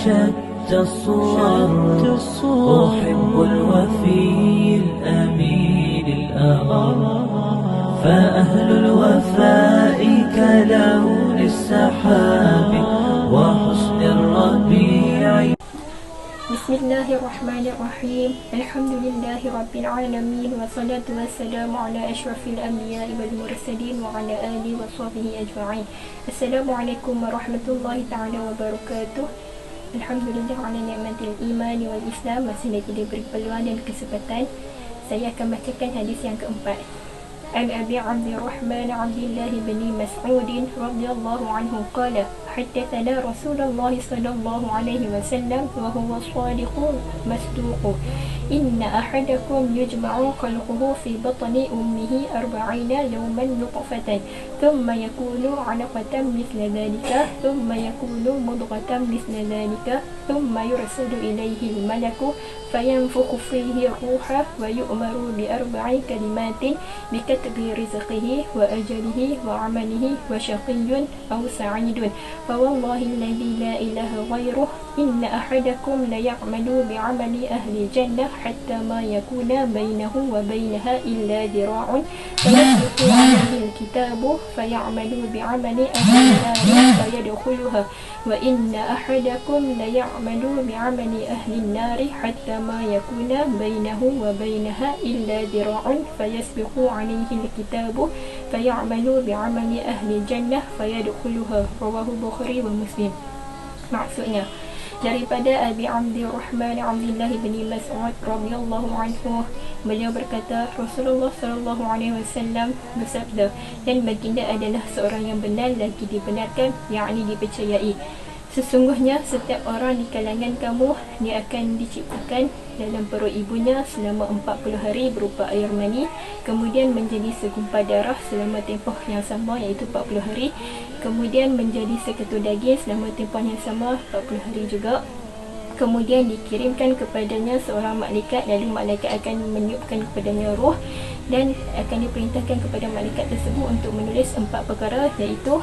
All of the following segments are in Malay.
شتى الصور أحب الوفي الأمين الأغر فأهل الوفاء كلون السحاب وحسن الربيع. Bismillahirrahmanirrahim. Alhamdulillahi rabbil alamin wassalatu wassalamu ala asyrafil anbiya'i wal mursalin wa ala alihi wa sahbihi ajma'in. Assalamualaikum warahmatullahi taala wabarakatuh. Alhamdulillah ala ni'matil iman wal Islam. Masih lagi diberi peluang dan kesempatan, saya akan bacakan hadis yang keempat. An Abi Abdurrahman Abdullah bin Mas'ud radhiyallahu anhu qala حدثنا رسول الله صلى الله عليه وسلم وهو الصادق المصدوق إن أحدكم يجمع خلقه في بطن أمه 40 يوما نطفة ثم يكون علقة مثل ذلك ثم يكون مضغة مثل ذلك ثم يرسل إليه الملك فينفخ فيه الروح ويؤمر ب4 كلمات بكتب رزقه وأجله وعمله وشقي أو سعيد فوالله الذي لا إله غيره إن أحدكم ليعمل بعمل أهل الجنة حتى ما يكون بينه وبينها إلا ذراع فيسبق عليه الكتاب فيعمل بعمل أهل النار فيدخلها وإن أحدكم ليعمل بعمل أهل النار حتى ما يكون بينه وبينها إلا ذراع فيسبق عليه الكتاب فيعمل بعمل أهل الجنة فيدخلها. رواه Bukhari wa Muslim. Maksudnya daripada Abi Abdurrahman Abdullah bin Mas'ud radhiyallahu anhu, beliau berkata Rasulullah sallallahu alaihi wasallam bersabda, dan baginda adalah seorang yang benar lagi dibenarkan, yakni dipercayai. Sesungguhnya setiap orang di kalangan kamu, dia akan diciptakan dalam perut ibunya selama 40 hari berupa air mani, kemudian menjadi segumpal darah selama tempoh yang sama iaitu 40 hari, kemudian menjadi seketul daging selama tempoh yang sama 40 hari juga, kemudian dikirimkan kepadanya seorang malaikat, lalu malaikat akan meniupkan kepadanya roh dan akan diperintahkan kepada malaikat tersebut untuk menulis 4 perkara, iaitu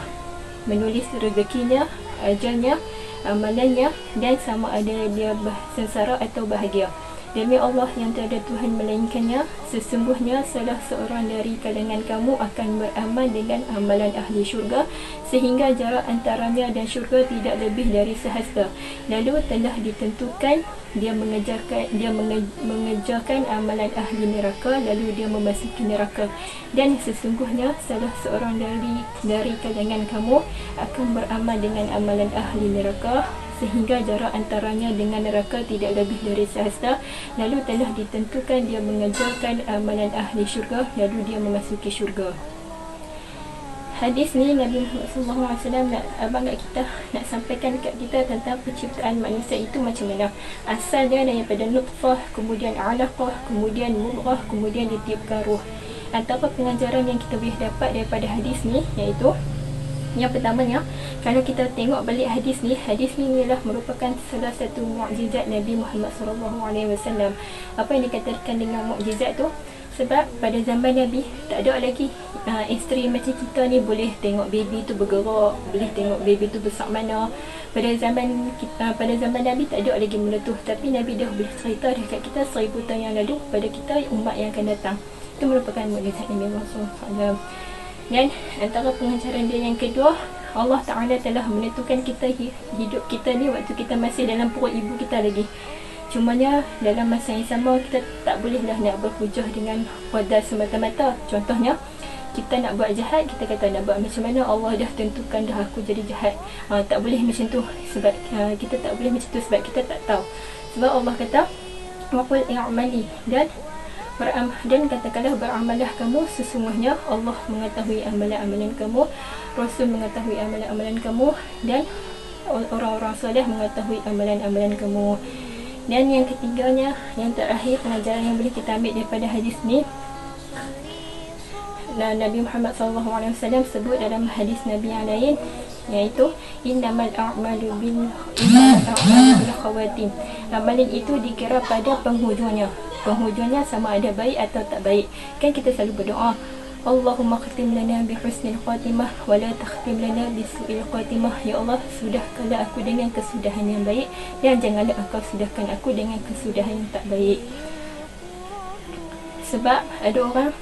menulis rezekinya, ajalnya, amalannya, dan sama ada dia sengsara atau bahagia. Demi Allah yang tiada Tuhan melainkannya, sesungguhnya salah seorang dari kalangan kamu akan beramal dengan amalan ahli syurga, sehingga jarak antaranya dan syurga tidak lebih dari sehasta. Lalu telah ditentukan dia mengejarkan amalan ahli neraka, lalu dia memasuki neraka. Dan sesungguhnya salah seorang dari kalangan kamu akan beramal dengan amalan ahli neraka, sehingga jarak antaranya dengan neraka tidak lebih dari sehasta. Lalu telah ditentukan dia mengejarkan amalan ahli syurga, lalu dia memasuki syurga. Hadis ni Nabi Muhammad SAW nak sampaikan dekat kita tentang penciptaan manusia itu macam mana. Asalnya daripada nutfah, kemudian alaqah, kemudian mudghah, kemudian ditiupkan ruh. Antara pengajaran yang kita boleh dapat daripada hadis ni iaitu, yang pertamanya, kalau kita tengok balik hadis ni ialah merupakan salah satu mukjizat Nabi Muhammad SAW. Apa yang dikatakan dengan mukjizat tu? Sebab pada zaman Nabi tak ada lagi isteri macam kita ni boleh tengok baby tu bergerak, boleh tengok baby tu besar mana. Pada zaman Nabi tak ada lagi benda tu, tapi Nabi dah boleh cerita dekat kita 1000 tahun yang lalu pada kita umat yang akan datang. Itu merupakan mukjizat Nabi Muhammad SAW. Dan antara pengajaran dia yang kedua, Allah Ta'ala telah menentukan hidup kita ni waktu kita masih dalam perut ibu kita lagi. Cumanya dalam masa yang sama kita tak bolehlah nak berhujah dengan qadar semata-mata. Contohnya, kita nak buat jahat, kita kata nak buat macam mana, Allah dah tentukan dah aku jadi jahat. Tak boleh macam tu, sebab kita tak boleh macam tu sebab kita tak tahu. Sebab Allah kata waqul i'mali, dan katakanlah beramalah kamu, sesungguhnya Allah mengetahui amalan-amalan kamu, Rasul mengetahui amalan-amalan kamu, dan orang-orang soleh mengetahui amalan-amalan kamu. Dan yang ketiganya, yang terakhir pengajaran yang boleh kita ambil daripada hadis ni, Nabi Muhammad SAW sebut dalam hadis Nabi yang lain, iaitu innamal a'malu bil khawatim. Amalan itu dikira pada penghujungnya sama ada baik atau tak baik. Kan kita selalu berdoa, Allahumma khatim lana bi husnil khatimah wa la takhtim lana bi su'il khatimah. Ya Allah, sudahkanlah aku dengan kesudahan yang baik dan janganlah engkau sudahkan aku dengan kesudahan yang tak baik. Sebab ada orang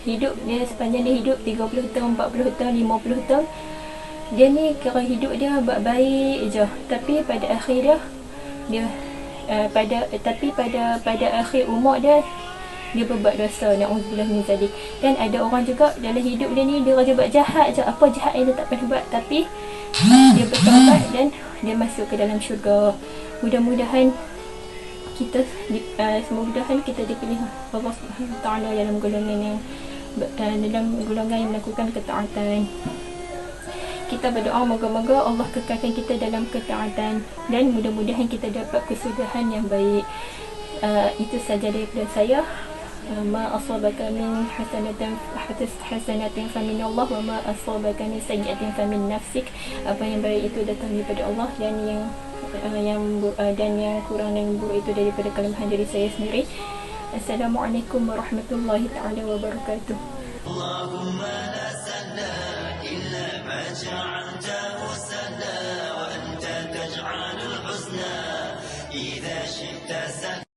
hidup dia, sepanjang dia hidup 30 tahun, 40 tahun, 50 tahun, dia ni kira hidup dia baik je, tapi pada akhir dia pada akhir umur dia berbuat dosa. Na'udzubillah min zalik. Dan ada orang juga dalam hidup dia ni, dia rajin buat jahat je, apa jahat yang dia tak pernah buat, tapi dia bertaubat dan dia masuk ke dalam syurga. Mudah-mudahan kita dipilih Allah Subhanahu Wa Taala dalam golongan yang melakukan ketaatan. Kita berdoa moga-moga Allah kekalkan kita dalam ketaatan dan mudah-mudahan kita dapat kesudahan yang baik. Itu saja daripada saya. Ma asabaka min hasanatin famin Allah wa ma asabaka min sayyi'atin famin nafsik. Apa yang baik itu datang daripada Allah dan yang kurang dan buruk itu daripada kelemahan diri saya sendiri. Assalamualaikum warahmatullahi taala wabarakatuh. Allahumma la sahla illa ma ja'altahu sahla wa anta taj'alul huzna idza shi'ta